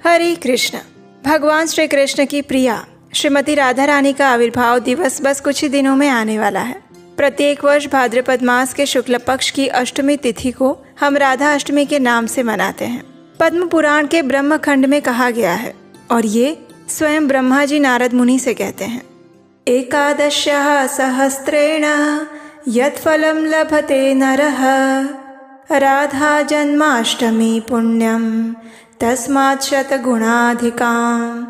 हरे कृष्ण। भगवान श्री कृष्ण की प्रिया श्रीमती राधा रानी का आविर्भाव दिवस बस कुछ ही दिनों में आने वाला है। प्रत्येक वर्ष भाद्रपद मास के शुक्ल पक्ष की अष्टमी तिथि को हम राधा अष्टमी के नाम से मनाते हैं। पद्म पुराण के ब्रह्म खंड में कहा गया है और ये स्वयं ब्रह्मा जी नारद मुनि से कहते हैं, एकादश्याः सहस्रेण यत् फलं लभते नरः राधा जन्माष्टमी पुण्यम तस्मात् शतगुणाधिकाम्।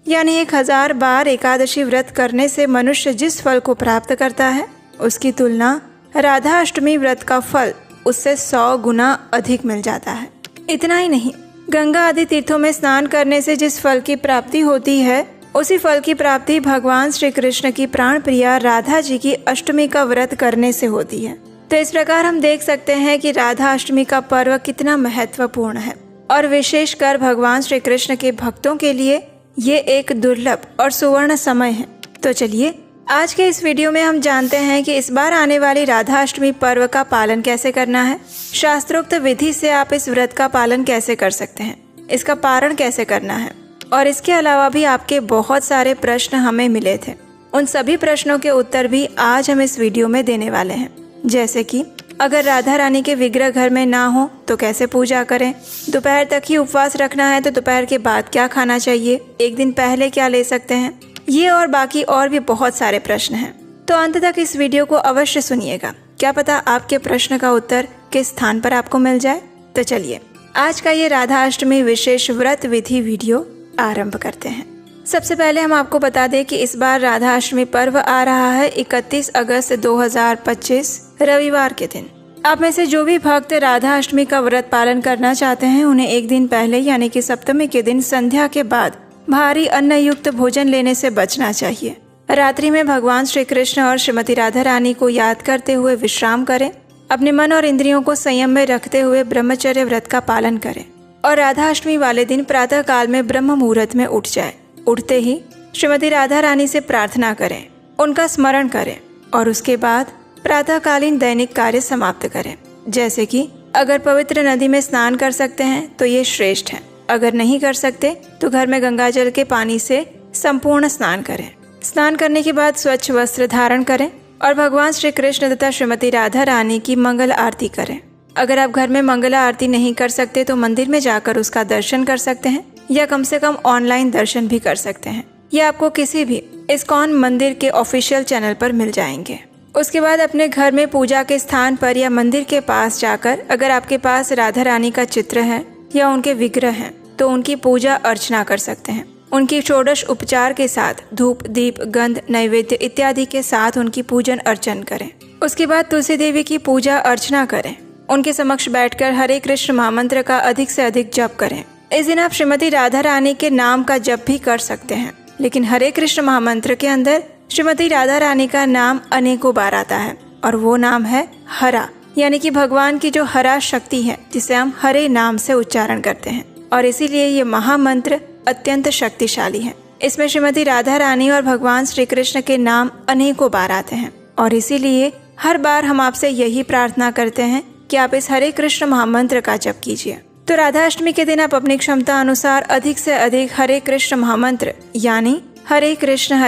यानी 1000 बार एकादशी व्रत करने से मनुष्य जिस फल को प्राप्त करता है उसकी तुलना राधा अष्टमी व्रत का फल उससे 100 गुना अधिक मिल जाता है। इतना ही नहीं, गंगा आदि तीर्थों में स्नान करने से जिस फल की प्राप्ति होती है उसी फल की प्राप्ति भगवान श्री कृष्ण की प्राण प्रिया राधा जी की अष्टमी का व्रत करने से होती है। तो इस प्रकार हम देख सकते हैं कि राधा अष्टमी का पर्व कितना महत्वपूर्ण है और विशेषकर भगवान श्री कृष्ण के भक्तों के लिए ये एक दुर्लभ और सुवर्ण समय है। तो चलिए आज के इस वीडियो में हम जानते हैं कि इस बार आने वाली राधा अष्टमी पर्व का पालन कैसे करना है, शास्त्रोक्त विधि से आप इस व्रत का पालन कैसे कर सकते हैं, इसका पारण कैसे करना है। और इसके अलावा भी आपके बहुत सारे प्रश्न हमें मिले थे, उन सभी प्रश्नों के उत्तर भी आज हम इस वीडियो में देने वाले हैं। जैसे कि अगर राधा रानी के विग्रह घर में ना हो तो कैसे पूजा करें, दोपहर तक ही उपवास रखना है तो दोपहर के बाद क्या खाना चाहिए, एक दिन पहले क्या ले सकते हैं, ये और बाकी और भी बहुत सारे प्रश्न हैं। तो अंत तक इस वीडियो को अवश्य सुनिएगा, क्या पता आपके प्रश्न का उत्तर किस स्थान पर आपको मिल जाए। तो चलिए आज का ये राधा अष्टमी विशेष व्रत विधि वीडियो आरंभ करते हैं। सबसे पहले हम आपको बता दें कि इस बार राधा अष्टमी पर्व आ रहा है 31 अगस्त 2025 रविवार के दिन। आप में से जो भी भक्त राधा अष्टमी का व्रत पालन करना चाहते हैं उन्हें एक दिन पहले यानी कि सप्तमी के दिन संध्या के बाद भारी अन्न युक्त भोजन लेने से बचना चाहिए। रात्रि में भगवान श्री कृष्ण और श्रीमती राधा रानी को याद करते हुए विश्राम करें। अपने मन और इंद्रियों को संयम में रखते हुए ब्रह्मचर्य व्रत का पालन करें और राधा अष्टमी वाले दिन प्रातः काल में ब्रह्म मुहूर्त में उठ जाए। उठते ही श्रीमती राधा रानी से प्रार्थना करें, उनका स्मरण करें और उसके बाद प्रातःकालीन दैनिक कार्य समाप्त करें। जैसे कि अगर पवित्र नदी में स्नान कर सकते हैं तो ये श्रेष्ठ है, अगर नहीं कर सकते तो घर में गंगा जल के पानी से संपूर्ण स्नान करें। स्नान करने के बाद स्वच्छ वस्त्र धारण करें और भगवान श्री कृष्ण तथा श्रीमती राधा रानी की मंगल आरती करें। अगर आप घर में मंगला आरती नहीं कर सकते तो मंदिर में जाकर उसका दर्शन कर सकते हैं या कम से कम ऑनलाइन दर्शन भी कर सकते हैं। ये आपको किसी भी इस्कॉन मंदिर के ऑफिशियल चैनल पर मिल जाएंगे। उसके बाद अपने घर में पूजा के स्थान पर या मंदिर के पास जाकर अगर आपके पास राधा रानी का चित्र है या उनके विग्रह हैं तो उनकी पूजा अर्चना कर सकते हैं। उनकी षोडश उपचार के साथ धूप दीप गंध नैवेद्य इत्यादि के साथ उनकी पूजन अर्चन करें। उसके बाद तुलसी देवी की पूजा अर्चना करें। उनके समक्ष बैठकर हरे कृष्ण महामंत्र का अधिक से अधिक जप करें। इस दिन आप श्रीमती राधा रानी के नाम का जप भी कर सकते हैं, लेकिन हरे कृष्ण महामंत्र के अंदर श्रीमती राधा रानी का नाम अनेकों बार आता है और वो नाम है हरा, यानी कि भगवान की जो हरा शक्ति है जिसे हम हरे नाम से उच्चारण करते हैं और इसीलिए ये महामंत्र अत्यंत शक्तिशाली है। इसमें श्रीमती राधा रानी और भगवान श्री कृष्ण के नाम अनेकों बार आते हैं और इसीलिए हर बार हम आपसे यही प्रार्थना करते हैं कि आप इस हरे कृष्ण महामंत्र का जप कीजिए। तो राधा अष्टमी के दिन आप अपनी क्षमता अनुसार अधिक से अधिक हरे कृष्ण महामंत्र यानी हरे कृष्ण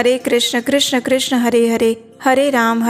कृष्ण कृष्ण हरे हरे हरे राम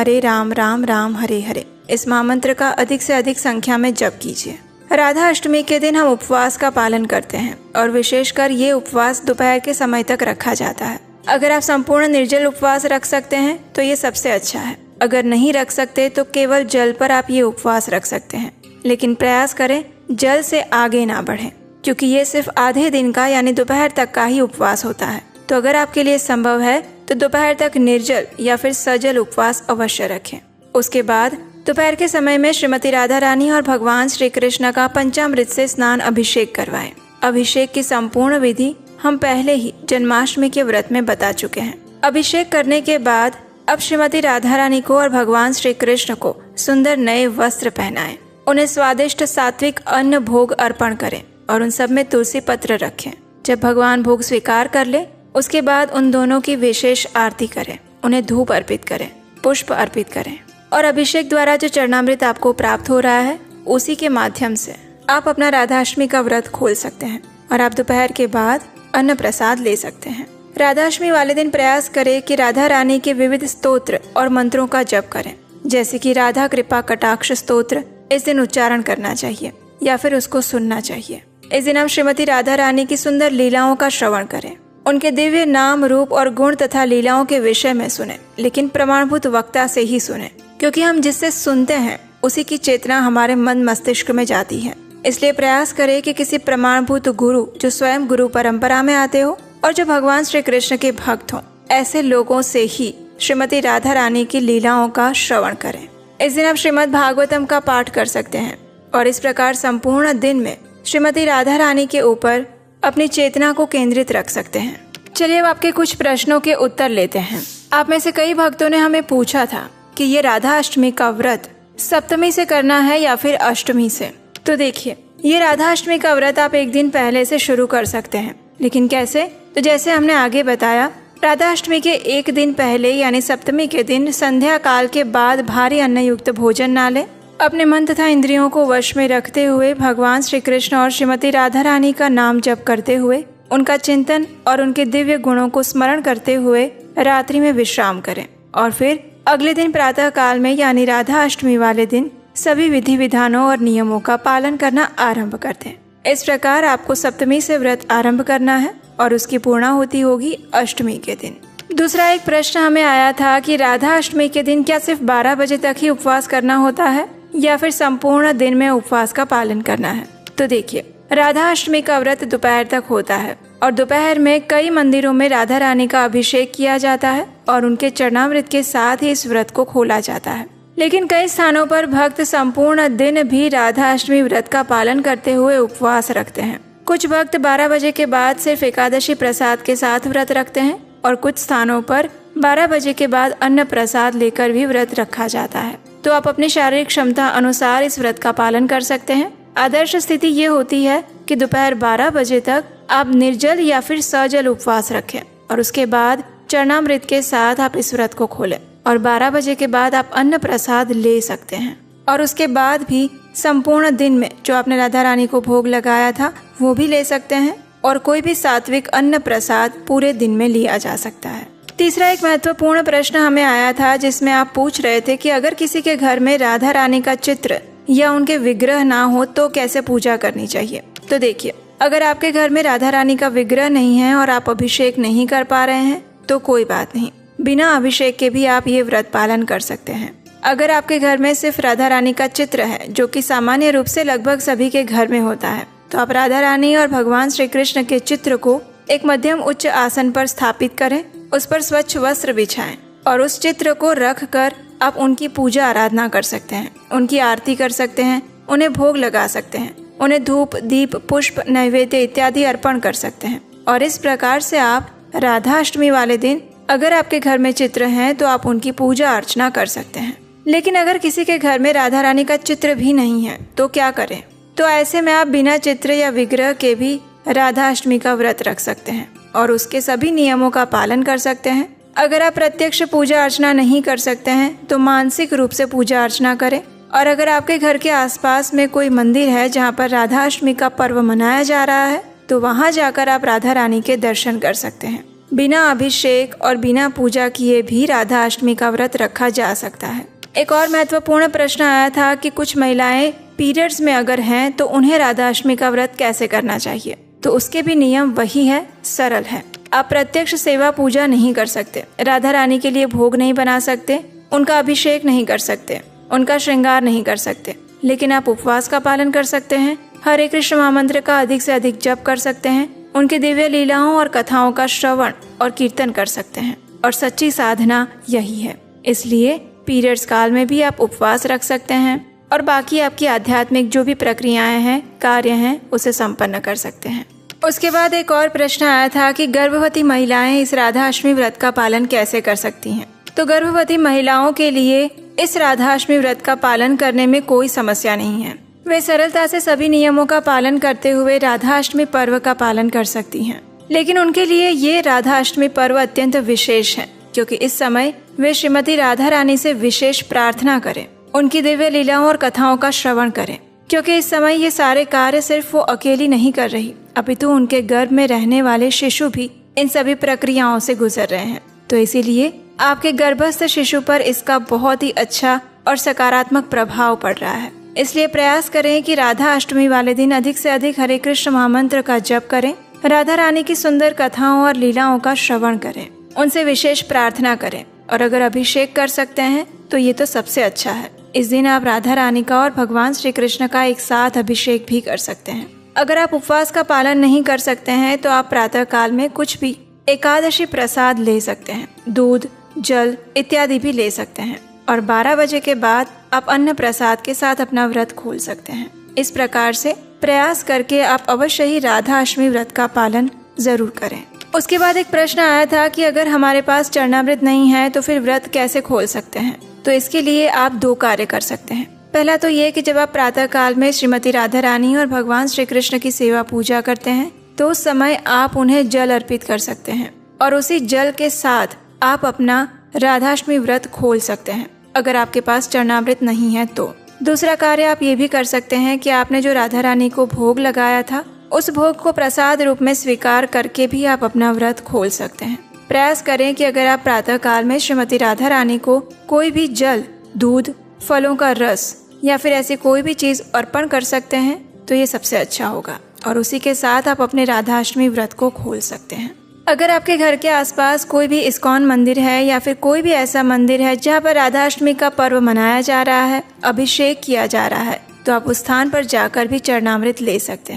राम राम हरे हरे इस महामंत्र का अधिक से अधिक संख्या में जप कीजिए। राधा अष्टमी के दिन हम उपवास का पालन करते हैं और विशेषकर ये उपवास दोपहर के समय तक रखा जाता है। अगर आप संपूर्ण निर्जल उपवास रख सकते हैं तो ये सबसे अच्छा है। अगर नहीं रख सकते तो केवल जल पर आप ये उपवास रख सकते हैं, लेकिन प्रयास करें जल से आगे ना बढ़ें क्योंकि ये सिर्फ आधे दिन का यानी दोपहर तक का ही उपवास होता है। तो अगर आपके लिए संभव है तो दोपहर तक निर्जल या फिर सजल उपवास अवश्य रखें। उसके बाद दोपहर के समय में श्रीमती राधा रानी और भगवान श्री कृष्ण का पंचामृत से स्नान अभिषेक करवाएं। अभिषेक की संपूर्ण विधि हम पहले ही जन्माष्टमी के व्रत में बता चुके हैं। अभिषेक करने के बाद अब श्रीमती राधा रानी को और भगवान श्री कृष्ण को सुंदर नए वस्त्र पहनाएं। उन्हें स्वादिष्ट सात्विक अन्न भोग अर्पण करें और उन सब में तुलसी पत्र रखें। जब भगवान भोग स्वीकार कर ले उसके बाद उन दोनों की विशेष आरती करें, उन्हें धूप अर्पित करें, पुष्प अर्पित करें और अभिषेक द्वारा जो चरणामृत आपको प्राप्त हो रहा है उसी के माध्यम से आप अपना राधा अष्टमी का व्रत खोल सकते हैं। और आप दोपहर के बाद अन्न प्रसाद ले सकते हैं। राधाष्टमी वाले दिन प्रयास करें कि राधा रानी के विविध स्तोत्र और मंत्रों का जप करें, जैसे कि राधा कृपा कटाक्ष स्तोत्र इस दिन उच्चारण करना चाहिए या फिर उसको सुनना चाहिए। इस दिन हम श्रीमती राधा रानी की सुंदर लीलाओं का श्रवण करें, उनके दिव्य नाम रूप और गुण तथा लीलाओं के विषय में सुने, लेकिन प्रमाणभूत वक्ता से ही सुने, क्योंकि हम जिससे सुनते हैं उसी की चेतना हमारे मन मस्तिष्क में जाती है। इसलिए प्रयास करें कि किसी प्रमाणभूत गुरु जो स्वयं गुरु परंपरा में आते हो और जो भगवान श्री कृष्ण के भक्त हों, ऐसे लोगों से ही श्रीमती राधा रानी की लीलाओं का श्रवण करें। इस दिन आप श्रीमद् भागवतम का पाठ कर सकते हैं और इस प्रकार संपूर्ण दिन में श्रीमती राधा रानी के ऊपर अपनी चेतना को केंद्रित रख सकते हैं। चलिए अब आपके कुछ प्रश्नों के उत्तर लेते हैं। आप में से कई भक्तों ने हमें पूछा था कि ये राधा अष्टमी का व्रत सप्तमी से करना है या फिर अष्टमी से। तो देखिए, ये राधा अष्टमी का व्रत आप एक दिन पहले से शुरू कर सकते हैं, लेकिन कैसे? तो जैसे हमने आगे बताया, राधा अष्टमी के एक दिन पहले यानी सप्तमी के दिन संध्या काल के बाद भारी अन्न युक्त भोजन ना लें। अपने मन तथा इंद्रियों को वश में रखते हुए भगवान श्री कृष्ण और श्रीमती राधा रानी का नाम जप करते हुए, उनका चिंतन और उनके दिव्य गुणों को स्मरण करते हुए रात्रि में विश्राम करें और फिर अगले दिन प्रातः काल में यानी राधा अष्टमी वाले दिन सभी विधि विधानों और नियमों का पालन करना आरंभ करते हैं। इस प्रकार आपको सप्तमी से व्रत आरंभ करना है और उसकी पूर्णाहुति होगी अष्टमी के दिन। दूसरा एक प्रश्न हमें आया था कि राधा अष्टमी के दिन क्या सिर्फ 12 बजे तक ही उपवास करना होता है या फिर संपूर्ण दिन में उपवास का पालन करना है? तो देखिए, राधा अष्टमी का व्रत दोपहर तक होता है और दोपहर में कई मंदिरों में राधा रानी का अभिषेक किया जाता है और उनके चरणामृत के साथ ही इस व्रत को खोला जाता है। लेकिन कई स्थानों पर भक्त संपूर्ण दिन भी राधा अष्टमी व्रत का पालन करते हुए उपवास रखते हैं। कुछ भक्त 12 बजे के बाद सिर्फ एकादशी प्रसाद के साथ व्रत रखते हैं और कुछ स्थानों पर 12 बजे के बाद अन्न प्रसाद लेकर भी व्रत रखा जाता है। तो आप अपनी शारीरिक क्षमता अनुसार इस व्रत का पालन कर सकते हैं। आदर्श स्थिति ये होती है कि दोपहर 12 बजे तक आप निर्जल या फिर सजल उपवास रखें और उसके बाद चरणामृत के साथ आप इस व्रत को खोलें और 12 बजे के बाद आप अन्न प्रसाद ले सकते हैं और उसके बाद भी संपूर्ण दिन में जो आपने राधा रानी को भोग लगाया था वो भी ले सकते हैं और कोई भी सात्विक अन्न प्रसाद पूरे दिन में लिया जा सकता है। तीसरा एक महत्वपूर्ण प्रश्न हमें आया था जिसमें आप पूछ रहे थे कि अगर किसी के घर में राधा रानी का चित्र या उनके विग्रह ना हो तो कैसे पूजा करनी चाहिए। तो देखिए, अगर आपके घर में राधा रानी का विग्रह नहीं है और आप अभिषेक नहीं कर पा रहे हैं तो कोई बात नहीं, बिना अभिषेक के भी आप ये व्रत पालन कर सकते हैं। अगर आपके घर में सिर्फ राधा रानी का चित्र है, जो कि सामान्य रूप से लगभग सभी के घर में होता है, तो आप राधा रानी और भगवान श्री कृष्ण के चित्र को एक मध्यम उच्च आसन पर स्थापित करें, उस पर स्वच्छ वस्त्र बिछाएं और उस चित्र को रख कर आप उनकी पूजा आराधना कर सकते हैं, उनकी आरती कर सकते हैं, उन्हें भोग लगा सकते हैं, उन्हें धूप दीप पुष्प नैवेद्य इत्यादि अर्पण कर सकते हैं। और इस प्रकार से आप राधा अष्टमी वाले दिन अगर आपके घर में चित्र हैं तो आप उनकी पूजा अर्चना कर सकते हैं। लेकिन अगर किसी के घर में राधा रानी का चित्र भी नहीं है तो क्या करें? तो ऐसे में आप बिना चित्र या विग्रह के भी राधा अष्टमी का व्रत रख सकते हैं और उसके सभी नियमों का पालन कर सकते हैं। अगर आप प्रत्यक्ष पूजा अर्चना नहीं कर सकते हैं तो मानसिक रूप से पूजा अर्चना करें। और अगर आपके घर के आसपास में कोई मंदिर है जहाँ पर राधा अष्टमी का पर्व मनाया जा रहा है तो वहाँ जाकर आप राधा रानी के दर्शन कर सकते हैं। बिना अभिषेक और बिना पूजा किए भी राधा अष्टमी का व्रत रखा जा सकता है। एक और महत्वपूर्ण प्रश्न आया था कि कुछ महिलाएं पीरियड्स में अगर हैं तो उन्हें राधा अष्टमी का व्रत कैसे करना चाहिए। तो उसके भी नियम वही है, सरल है। आप प्रत्यक्ष सेवा पूजा नहीं कर सकते, राधा रानी के लिए भोग नहीं बना सकते, उनका अभिषेक नहीं कर सकते, उनका श्रृंगार नहीं कर सकते, लेकिन आप उपवास का पालन कर सकते हैं, हरे कृष्ण महामंत्र का अधिक से अधिक जप कर सकते हैं, उनके दिव्य लीलाओं और कथाओं का श्रवण और कीर्तन कर सकते हैं और सच्ची साधना यही है। इसलिए पीरियड्स काल में भी आप उपवास रख सकते हैं और बाकी आपकी आध्यात्मिक जो भी प्रक्रियाएं हैं, कार्य हैं, उसे संपन्न कर सकते हैं। उसके बाद एक और प्रश्न आया था कि गर्भवती महिलाएं इस राधा अष्टमी व्रत का पालन कैसे कर सकती हैं। तो गर्भवती महिलाओं के लिए इस राधा अष्टमी व्रत का पालन करने में कोई समस्या नहीं है। वे सरलता से सभी नियमों का पालन करते हुए राधा अष्टमी पर्व का पालन कर सकती हैं। लेकिन उनके लिए ये राधा अष्टमी पर्व अत्यंत विशेष है क्योंकि इस समय वे श्रीमती राधा रानी से विशेष प्रार्थना करें, उनकी दिव्य लीलाओं और कथाओं का श्रवण करें, क्योंकि इस समय ये सारे कार्य सिर्फ वो अकेली नहीं कर रही, अपितु उनके गर्भ में रहने वाले शिशु भी इन सभी प्रक्रियाओं से गुजर रहे हैं। तो इसीलिए आपके गर्भस्थ शिशु पर इसका बहुत ही अच्छा और सकारात्मक प्रभाव पड़ रहा है। इसलिए प्रयास करें कि राधा अष्टमी वाले दिन अधिक से अधिक हरे कृष्ण महामंत्र का जप करें, राधा रानी की सुंदर कथाओं और लीलाओं का श्रवण करें, उनसे विशेष प्रार्थना करें और अगर अभिषेक कर सकते हैं तो ये तो सबसे अच्छा है। इस दिन आप राधा रानी का और भगवान श्री कृष्ण का एक साथ अभिषेक भी कर सकते हैं। अगर आप उपवास का पालन नहीं कर सकते हैं तो आप प्रातः काल में कुछ भी एकादशी प्रसाद ले सकते हैं, दूध, जल इत्यादि भी ले सकते हैं और 12 बजे के बाद आप अन्न प्रसाद के साथ अपना व्रत खोल सकते हैं। इस प्रकार से प्रयास करके आप अवश्य ही राधा अष्टमी व्रत का पालन जरूर करें। उसके बाद एक प्रश्न आया था कि अगर हमारे पास चरणामृत नहीं है तो फिर व्रत कैसे खोल सकते हैं। तो इसके लिए आप 2 कार्य कर सकते हैं। पहला तो ये कि जब आप प्रातः काल में श्रीमती राधा रानी और भगवान श्री कृष्ण की सेवा पूजा करते हैं तो उस समय आप उन्हें जल अर्पित कर सकते हैं और उसी जल के साथ आप अपना राधाष्टमी व्रत खोल सकते हैं अगर आपके पास चरणामृत नहीं है तो। दूसरा कार्य आप ये भी कर सकते हैं कि आपने जो राधा रानी को भोग लगाया था उस भोग को प्रसाद रूप में स्वीकार करके भी आप अपना व्रत खोल सकते हैं। प्रयास करें कि अगर आप प्रातः काल में श्रीमती राधा रानी को कोई भी जल, दूध, फलों का रस या फिर ऐसी कोई भी चीज अर्पण कर सकते हैं तो ये सबसे अच्छा होगा और उसी के साथ आप अपने राधाष्टमी व्रत को खोल सकते हैं। अगर आपके घर के आसपास कोई भी इस्कॉन मंदिर है या फिर कोई भी ऐसा मंदिर है जहाँ पर राधाष्टमी का पर्व मनाया जा रहा है, अभिषेक किया जा रहा है, तो आप उस स्थान पर जाकर भी चरणामृत ले सकते हैं।